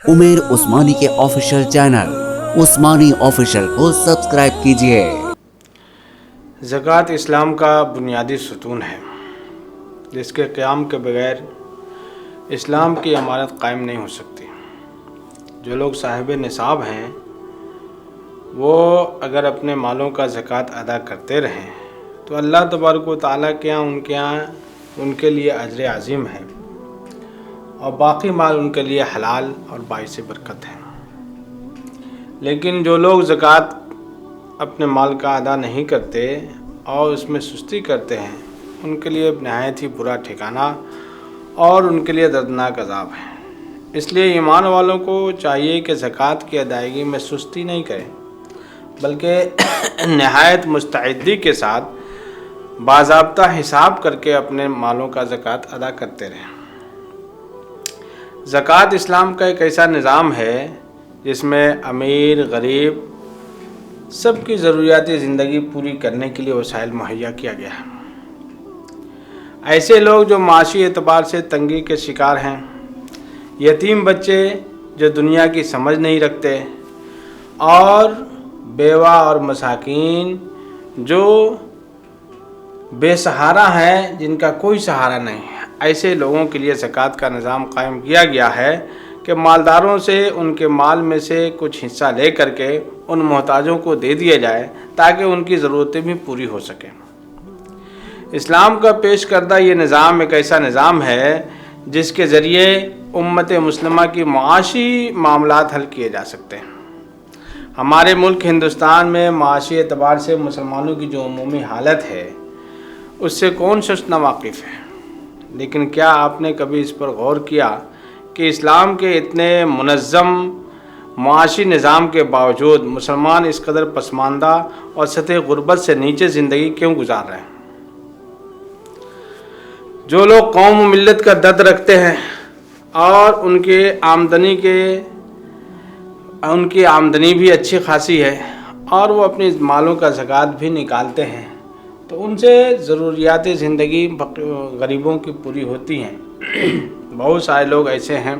उमेर उस्मानी के official channel उस्मानी official को subscribe कीजिए। ज़कात इस्लाम का बुनियादी सुतून है, जिसके क़याम के बगैर इस्लाम की अमानत कायम नहीं हो सकती। जो लोग साहिब निसाब हैं वो अगर अपने मालों का ज़कात अदा करते रहें तो अल्लाह तबारक व तआला के यहाँ उनके लिए अजर अज़ीम है और बाकी माल उनके लिए हलाल और बाइस बरकत है। लेकिन जो लोग ज़कात अपने माल का अदा नहीं करते और उसमें सुस्ती करते हैं उनके लिए नहायत ही बुरा ठिकाना और उनके लिए दर्दनाक अज़ाब है। इसलिए ईमान वालों को चाहिए कि ज़कात की अदायगी में सुस्ती नहीं करें, बल्कि नहायत मुस्तैदी के साथ बाज़ाब्ता हिसाब करके अपने मालों का ज़कात अदा करते रहें। ज़कात इस्लाम का एक ऐसा निज़ाम है जिसमें अमीर गरीब सबकी ज़रूरियाती ज़िंदगी पूरी करने के लिए वसाइल मुहैया किया गया है। ऐसे लोग जो माशी एतबार से तंगी के शिकार हैं, यतीम बच्चे जो दुनिया की समझ नहीं रखते, और बेवा और मसाकीन जो बेसहारा हैं, जिनका कोई सहारा नहीं है, ऐसे लोगों के लिए ज़कात का निज़ाम कायम किया गया है कि मालदारों से उनके माल में से कुछ हिस्सा ले करके उन मोहताजों को दे दिया जाए ताकि उनकी ज़रूरतें भी पूरी हो सकें। इस्लाम का पेश करदा ये निज़ाम एक ऐसा निज़ाम है जिसके ज़रिए उम्मत मुस्लिमा की मुआशी मामलात हल किए जा सकते हैं। हमारे मुल्क हिंदुस्तान में माशी एतबार से मुसलमानों की जो उमूमी हालत है उससे कौन शख्स नावाकिफ़ है, लेकिन क्या आपने कभी इस पर गौर किया कि इस्लाम के इतने मुनज़्ज़म मुआशी निज़ाम के बावजूद मुसलमान इस कदर पसमानदा और सतह गुर्बत से नीचे ज़िंदगी क्यों गुजार रहे हैं? जो लोग कौम व मिल्लत का दर्द रखते हैं और उनकी आमदनी भी अच्छी खासी है और वो अपनी मालों का ज़कात भी निकालते हैं, तो उनसे ज़रूरियात ज़िंदगी गरीबों की पूरी होती हैं। बहुत सारे लोग ऐसे हैं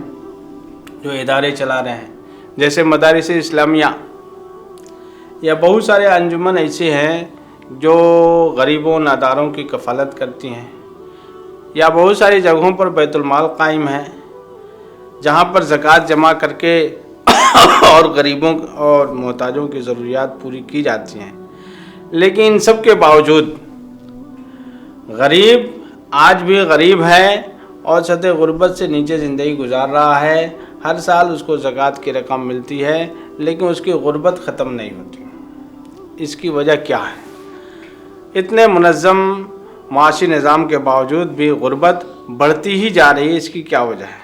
जो इदारे चला रहे हैं, जैसे मदारिस इस्लामिया, या बहुत सारे अंजुमन ऐसे हैं जो गरीबों नादारों की कफ़ालत करती हैं, या बहुत सारी जगहों पर बैतुल माल कायम है जहाँ पर ज़कात जमा करके और गरीबों और मोहताजों की ज़रूरियात पूरी की जाती हैं। लेकिन इन सब के बावजूद गरीब आज भी गरीब है और सतह गुर्बत से नीचे ज़िंदगी गुजार रहा है। हर साल उसको ज़कात की रकम मिलती है लेकिन उसकी गुर्बत ख़त्म नहीं होती। इसकी वजह क्या है? इतने मुनज़्ज़म माशी निज़ाम के बावजूद भी गुर्बत बढ़ती ही जा रही है। इसकी क्या वजह है?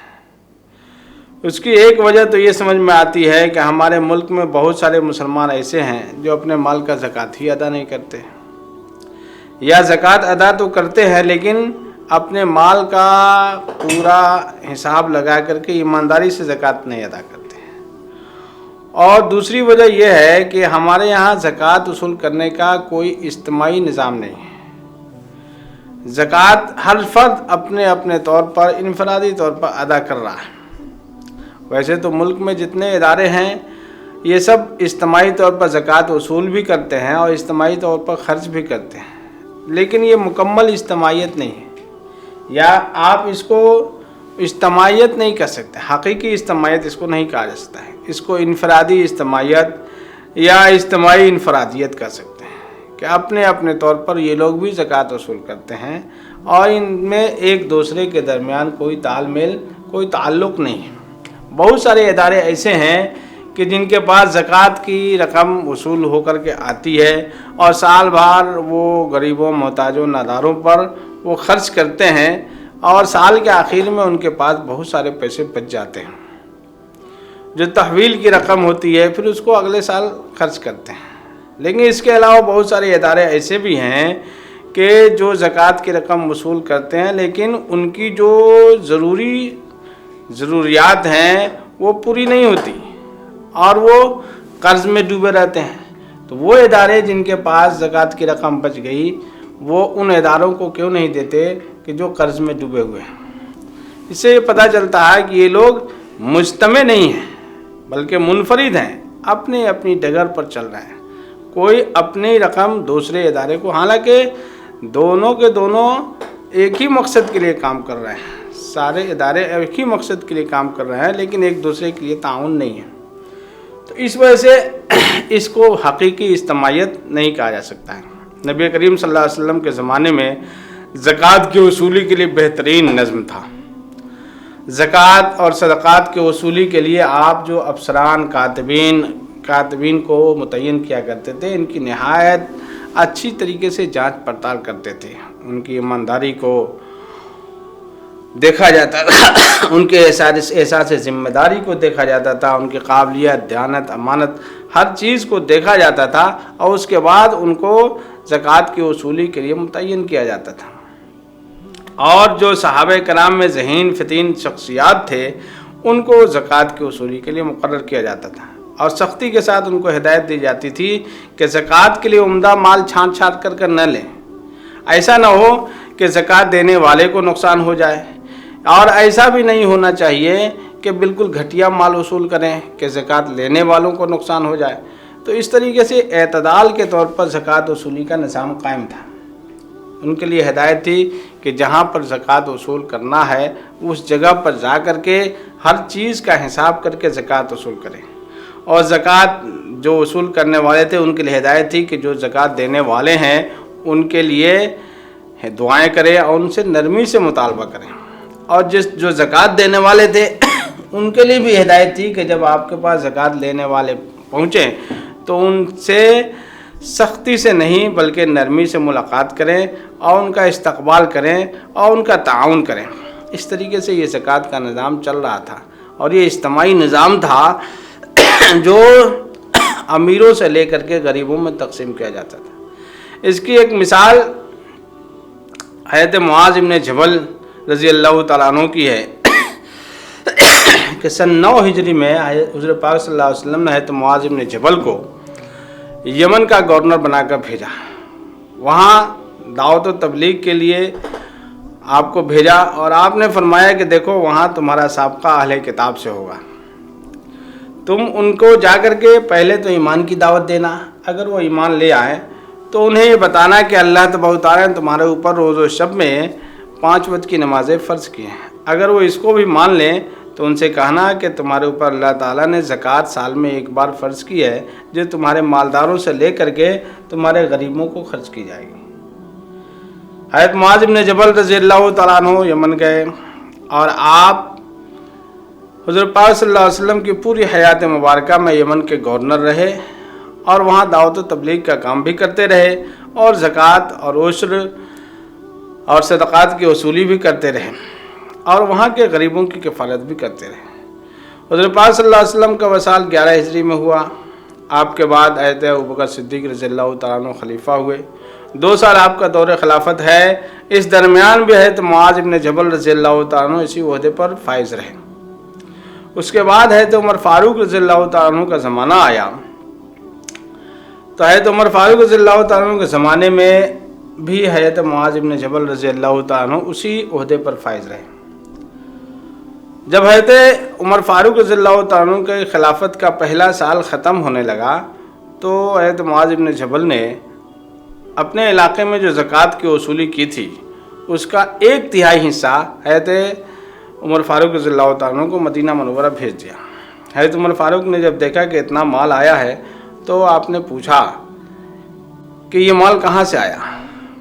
उसकी एक वजह तो ये समझ में आती है कि हमारे मुल्क में बहुत सारे मुसलमान ऐसे हैं जो अपने माल का ज़कात ही अदा नहीं करते, या ज़कात अदा तो करते हैं लेकिन अपने माल का पूरा हिसाब लगा करके ईमानदारी से ज़कात नहीं अदा करते हैं। और दूसरी वजह यह है कि हमारे यहाँ ज़कात वसूल करने का कोई इज्तिमाई निज़ाम नहीं है। ज़कात हर फ़र्द अपने अपने तौर पर इनफरादी तौर पर अदा कर रहा है। वैसे तो मुल्क में जितने इदारे हैं ये सब इज्तिमाई तौर पर ज़कात वसूल भी करते हैं और इज्तिमाई तौर पर ख़र्च भी करते हैं, लेकिन ये मुकम्मल इज्तिमाइयत नहीं है, या आप इसको इज्तिमाइयत नहीं कर सकते, हकीकी इज्तिमाइयत इसको नहीं कहा जा सकता है। इसको इनफरादी इज्तिमाइयत या इज्तिमाई इनफरादियत कर सकते हैं कि अपने अपने तौर पर ये लोग भी ज़कात वसूल करते हैं और इनमें एक दूसरे के दरमियान कोई तालमेल कोई ताल्लुक़ नहीं है। बहुत सारे इदारे ऐसे हैं कि जिनके पास ज़कात की रकम वसूल होकर के आती है और साल भर वो गरीबों मोहताजों नादारों पर वो ख़र्च करते हैं और साल के आखिर में उनके पास बहुत सारे पैसे बच जाते हैं। जो तहवील की रकम होती है फिर उसको अगले साल खर्च करते हैं। लेकिन इसके अलावा बहुत सारे इदारे ऐसे भी हैं कि जो ज़कात की रकम वसूल करते हैं लेकिन उनकी जो ज़रूरियात हैं वो पूरी नहीं होती और वो कर्ज़ में डूबे रहते हैं। तो वो इदारे जिनके पास ज़कात की रकम बच गई वो उन इदारों को क्यों नहीं देते कि जो कर्ज़ में डूबे हुए हैं। इससे ये पता चलता है कि ये लोग मुजतमे नहीं हैं बल्कि मुनफरिद हैं, अपनी अपनी डगर पर चल रहे हैं। कोई अपनी रकम दूसरे इदारे को, हालांकि दोनों के दोनों एक ही मकसद के लिए काम कर रहे हैं, सारे इदारे एक ही मकसद के लिए काम कर रहे हैं, लेकिन एक दूसरे के लिए ताउन नहीं है। तो इस वजह से इसको हकीकी इज्तिमाइयत नहीं कहा जा सकता है। नबी करीम सल्लल्लाहु अलैहि वसल्लम के ज़माने में ज़कात की वसूली के लिए बेहतरीन नज़्म था। ज़कात और सदक़ात के वसूली के लिए आप जो अफसरान कातिबीन को मुतय्यन किया करते थे, इनकी नहायत अच्छी तरीके से जांच पड़ताल करते थे। उनकी ईमानदारी को देखा जाता था, उनके एहसास ज़िम्मेदारी को देखा जाता था, उनकी काबिलियत, दयानत, अमानत, हर चीज़ को देखा जाता था और उसके बाद उनको ज़कात की वसूली के लिए मुतय्यन किया जाता था। और जो सहाबे कराम में ज़हीन फ़तीन शख्सियात थे, उनको ज़कात की वसूली के लिए मुकर्रर किया जाता था और सख्ती के साथ उनको हिदायत दी जाती थी कि ज़कात के लिए उम्दा माल छांट छांट कर न लें। ऐसा ना हो कि ज़कात देने वाले को नुकसान हो जाए, और ऐसा भी नहीं होना चाहिए कि बिल्कुल घटिया माल वसूल करें कि ज़कात लेने वालों को नुकसान हो जाए। तो इस तरीके से एतदाल के तौर पर ज़कात वसूली का निज़ाम कायम था। उनके लिए हिदायत थी कि जहाँ पर ज़कात वसूल करना है उस जगह पर जा कर के हर चीज़ का हिसाब करके ज़कात वसूल करें। और ज़कात जो वसूल करने वाले थे उनके लिए हिदायत थी कि जो ज़कात देने वाले हैं उनके लिए दुआएं करें और उनसे नरमी से मुतालबा करें। और जो ज़कात देने वाले थे उनके लिए भी हिदायत थी कि जब आपके पास ज़कात लेने वाले पहुँचें तो उनसे सख्ती से नहीं बल्कि नरमी से मुलाकात करें और उनका इस्तकबाल करें और उनका ताउन करें। इस तरीके से ये ज़कात का निज़ाम चल रहा था और ये इज्तिमाई निज़ाम था जो अमीरों से लेकर के गरीबों में तकसीम किया जाता था। इसकी एक मिसाल हज़रत मुआज़ इब्न जबल रज़ी अल्लाह तआला अन्हु की है कि सन 9 हिजरी में हुज़ूर पाक सल्लल्लाहु अलैहि वसल्लम ने हज़रत मुआज़ इब्न जबल को यमन का गवर्नर बनाकर भेजा। वहाँ दावत व तबलीग के लिए आपको भेजा और आपने फरमाया कि देखो वहाँ तुम्हारा साबका अहले किताब से होगा, तुम उनको जा कर के पहले तो ईमान की दावत देना। अगर वो ईमान ले आए तो उन्हें ये बताना कि अल्लाह तबारक व तआला ने तुम्हारे ऊपर रोज़ व शब में 5 वक्त की नमाज़ें फ़र्ज़ की हैं। अगर वो इसको भी मान लें तो उनसे कहना कि तुम्हारे ऊपर अल्लाह ताला ने ज़कात साल में एक बार फ़र्ज़ की है, जो तुम्हारे मालदारों से ले करके तुम्हारे गरीबों को खर्च की जाएगी। हज़रत मुआज़ इब्न जबल रज़ी अल्लाह तआला अन्हु यमन गए और आप हुज़ूर पाक सल्लल्लाहु अलैहि वसल्लम की पूरी हयात मुबारका में यमन के गवर्नर रहे और वहाँ दावत व तबलीग का काम भी करते रहे और ज़कात और उश्र और सदक़ात की वसूली भी करते रहे और वहाँ के गरीबों की किफ़ालत भी करते रहे। हुज़ूर पाक सल्लल्लाहु अलैहि वसल्लम का वसाल 11 हिजरी में हुआ। आपके बाद हज़रत अबू बकर सिद्दीक़ रज़ियल्लाहु तआला अन्हु खलीफा हुए। 2 साल आपका दौर खिलाफत है। इस दरमियान भी हज़रत मुआज़ इब्न जबल रज़ियल्लाहु तआला अन्हु इसी ओहदे पर फाइज रहे। उसके बाद हज़रत उमर फ़ारूक रज़ियल्लाहु तआला अन्हु का ज़माना आया तो हज़रत उमर फ़ारूक रज़ियल्लाहु तआला अन्हु के ज़माने में भी हज़रत मुआज़ इब्न जबल रज़ियल्लाहु तआला अन्हु उसी ओहदे पर फाइज रहे। जब हज़रत उमर फ़ारूक रज़ियल्लाहु तआला अन्हु के खिलाफत का पहला साल ख़त्म होने लगा तो हज़रत मुआज़ इब्न जबल ने अपने इलाके में जो ज़कात की वसूली की थी उसका 1/3 हिस्सा हज़रत उमर फ़ारूक रज़ियल्लाहु तआला अन्हु को मदीना मनव्वरा भेज दिया। हज़रत उमर फ़ारूक ने जब देखा कि इतना माल आया है तो आपने पूछा कि ये माल कहाँ से आया।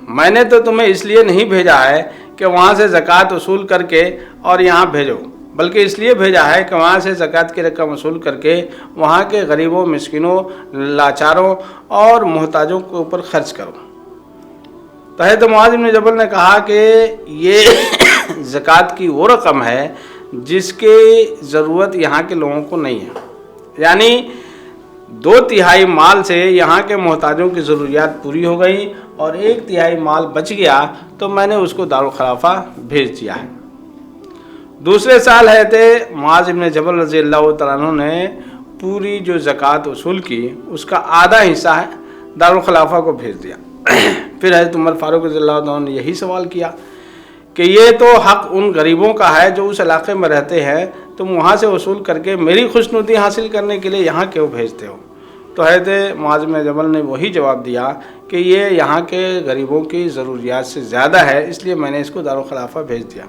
मैंने तो तुम्हें इसलिए नहीं भेजा है कि वहाँ से ज़कात वसूल करके और यहाँ भेजो, बल्कि इसलिए भेजा है कि वहाँ से ज़कात की रकम वसूल करके वहाँ के गरीबों, मिस्किनों, लाचारों और मोहताजों के ऊपर खर्च करो। तो हज़रत मुआज़ इब्न जबल ने कहा कि ये ज़कात की वो रकम है जिसकी ज़रूरत यहाँ के लोगों को नहीं है, यानी 2/3 माल से यहाँ के मोहताजों की ज़रूरियात पूरी हो गई और 1/3 माल बच गया तो मैंने उसको दारुल खिलाफा भेज दिया है। दूसरे साल हज़रत मुआज़ इब्न जबल रज़ी अल्लाह तआला अन्हु ने पूरी जो ज़कात वसूल की उसका आधा हिस्सा है दारुल खिलाफा को भेज दिया। फिर हज़रत उमर फ़ारूक रज़ी अल्लाह तआला ने यही सवाल किया कि ये तो हक़ उन गरीबों का है जो उस इलाके में रहते हैं तुम वहाँ से वसूल करके मेरी खुशनुदी हासिल करने के लिए यहाँ क्यों भेजते हो? तो हज़रत मुआज़ बिन जबल ने वही जवाब दिया कि ये यहाँ के गरीबों की ज़रूरियात से ज़्यादा है, इसलिए मैंने इसको दारुल खिलाफा भेज दिया।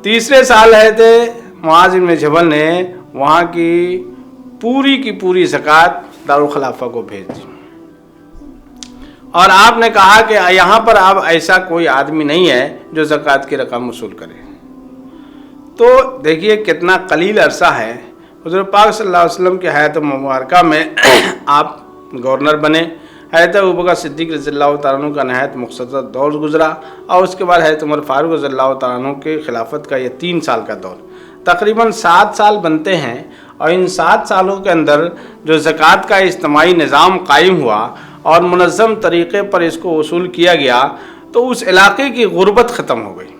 तीसरे साल हज़रत मुआज़ बिन जबल ने वहाँ की पूरी ज़कात दारुल खिलाफा को भेज दी। और आपने कहा कि यहाँ पर अब ऐसा कोई आदमी नहीं है जो ज़कात की रकम वसूल करे। तो देखिए कितना कलील अरसा है। हुज़ूर पाक सल्लल्लाहु अलैहि वसल्लम की हयात मुबारका में आप गवर्नर बने। हज़रत अबू बकर सिद्दीक़ रज़ियल्लाहु तआला अन्हु का नहायत मुख्तसर दौर गुजरा और उसके बाद हज़रत उमर फारूक रज़ियल्लाहु तआला अन्हु के खिलाफत का ये 3 साल का दौर, तकरीबन 7 साल बनते हैं। और इन 7 सालों के अंदर जो ज़कात का इज्तिमाई निज़ाम कायम हुआ और मुनज़्ज़म तरीक़े पर इसको वसूल किया गया, तो उस इलाके की गुर्बत ख़त्म हो गई।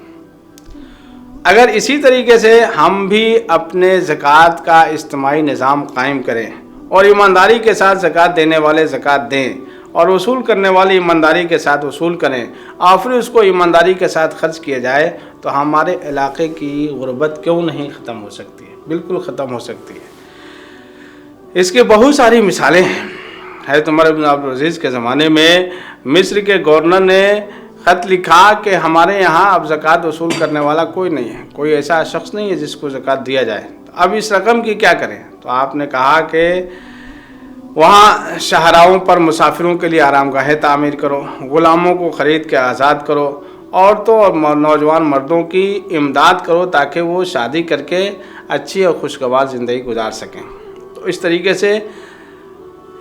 अगर इसी तरीके से हम भी अपने ज़कात का इज्तिमाई निज़ाम कायम करें और ईमानदारी के साथ ज़कात देने वाले ज़कात दें और वसूल करने वाले ईमानदारी के साथ वसूल करें और फिर उसको ईमानदारी के साथ खर्च किया जाए, तो हमारे इलाके की गुर्बत क्यों नहीं ख़त्म हो सकती है? बिल्कुल ख़त्म हो सकती है। इसके बहुत सारी मिसालें हैं। हज़रत उमर इब्न अब्दुल अज़ीज़ के ज़माने में मिस्र के गवर्नर ने ख़त लिखा कि हमारे यहाँ अब ज़कात वसूल करने वाला कोई नहीं है, कोई ऐसा शख्स नहीं है जिसको ज़कात दिया जाए, तो अब इस रकम की क्या करें? तो आपने कहा कि वहाँ शहराओं पर मुसाफिरों के लिए आरामगाहें तामीर करो, ग़ुलामों को ख़रीद के आज़ाद करो, औरतों और नौजवान मर्दों की इमदाद करो ताकि वो शादी करके अच्छी और खुशगवार ज़िंदगी गुजार सकें। तो इस तरीके से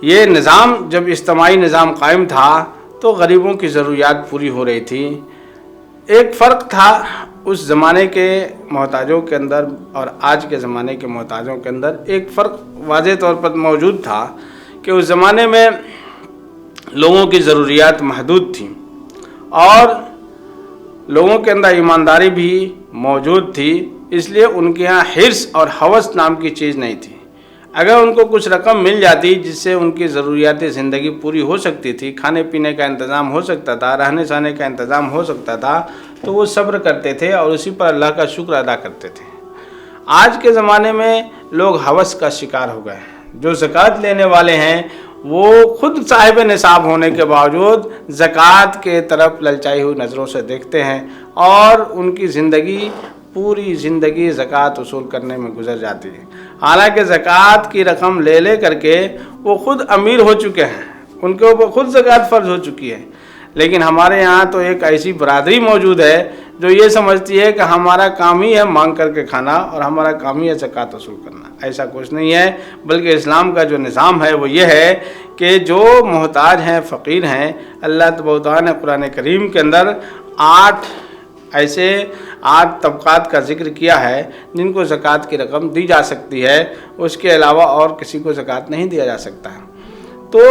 ये निज़ाम, जब इज्तिमाई निज़ाम कायम था तो गरीबों की ज़रूरियात पूरी हो रही थी। एक फ़र्क था उस ज़माने के मोहताजों के अंदर और आज के ज़माने के मोहताजों के अंदर, एक फ़र्क वाज़ेह तौर पर मौजूद था कि उस ज़माने में लोगों की ज़रूरियात महदूद थी और लोगों के अंदर ईमानदारी भी मौजूद थी, इसलिए उनके यहाँ हिर्स और हवस नाम की चीज़ नहीं थी। अगर उनको कुछ रकम मिल जाती जिससे उनकी ज़रूरियात ज़िंदगी पूरी हो सकती थी, खाने पीने का इंतज़ाम हो सकता था, रहने सहने का इंतज़ाम हो सकता था, तो वो सब्र करते थे और उसी पर अल्लाह का शुक्र अदा करते थे। आज के ज़माने में लोग हवस का शिकार हो गए। जो ज़कात लेने वाले हैं वो खुद साहिब निसाब होने के बावजूद ज़कात के तरफ ललचाई हुई नज़रों से देखते हैं और उनकी ज़िंदगी, पूरी ज़िंदगी ज़कात वसूल करने में गुजर जाती है। हालांकि ज़कात की रकम ले करके वो खुद अमीर हो चुके हैं, उनके ऊपर खुद ज़कात फ़र्ज हो चुकी है। लेकिन हमारे यहाँ तो एक ऐसी बरादरी मौजूद है जो ये समझती है कि हमारा काम ही है मांग करके खाना और हमारा काम ही है ज़कात वसूल करना। ऐसा कुछ नहीं है, बल्कि इस्लाम का जो निज़ाम है वो ये है कि जो मोहताज हैं, फ़कीर हैं, अल्लाह तबारक व तआला ने कुरान करीम के अंदर 8 तबक़ात का ज़िक्र किया है जिनको ज़कात की रकम दी जा सकती है, उसके अलावा और किसी को ज़कात नहीं दिया जा सकता है। तो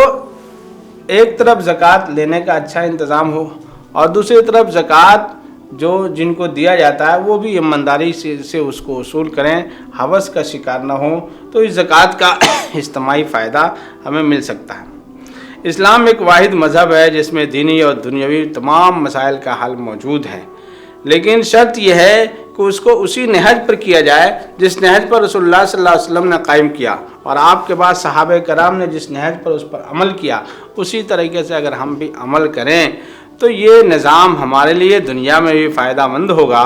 एक तरफ ज़कात लेने का अच्छा इंतज़ाम हो और दूसरी तरफ ज़कात जो जिनको दिया जाता है वो भी ईमानदारी से उसको वसूल करें, हवस का शिकार न हो, तो इस ज़कात का इज्तिमाई फ़ायदा हमें मिल सकता है। इस्लाम एक वाहिद मज़हब है जिसमें दीनी और दुनियावी तमाम मसाइल का हल मौजूद है, लेकिन शर्त यह है कि उसको उसी नहज पर किया जाए जिस नहज पर रसूलुल्लाह सल्लल्लाहु अलैहि वसल्लम ने कायम किया और आपके बाद सहाबे कराम ने जिस नहज पर उस पर अमल किया, उसी तरीके से अगर हम भी अमल करें तो ये निज़ाम हमारे लिए दुनिया में भी फ़ायदामंद होगा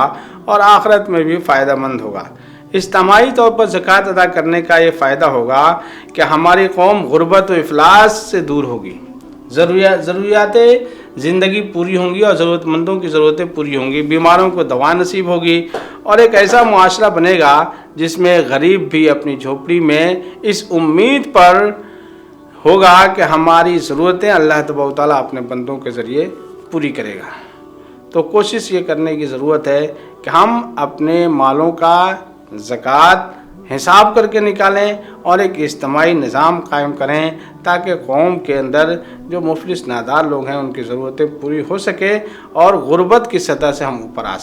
और आखिरत में भी फ़ायदामंद होगा। इज्तिमाई तौर पर ज़कात अदा करने का ये फ़ायदा होगा कि हमारी कौम गुर्बत व इफ़लास से दूर होगी, ज़रूरियात ज़िंदगी पूरी होंगी और ज़रूरतमंदों की ज़रूरतें पूरी होंगी, बीमारों को दवा नसीब होगी और एक ऐसा मुआशरा बनेगा जिसमें गरीब भी अपनी झोपड़ी में इस उम्मीद पर होगा कि हमारी ज़रूरतें अल्लाह तबारक व तआला अपने बंदों के ज़रिए पूरी करेगा। तो कोशिश ये करने की ज़रूरत है कि हम अपने मालों का ज़कात हिसाब करके निकालें और एक इज्तिमाई निज़ाम कायम करें ताकि कौम के अंदर जो मुफलिस नादार लोग हैं उनकी ज़रूरतें पूरी हो सके और गुर्बत की सतह से हम ऊपर आ सकें।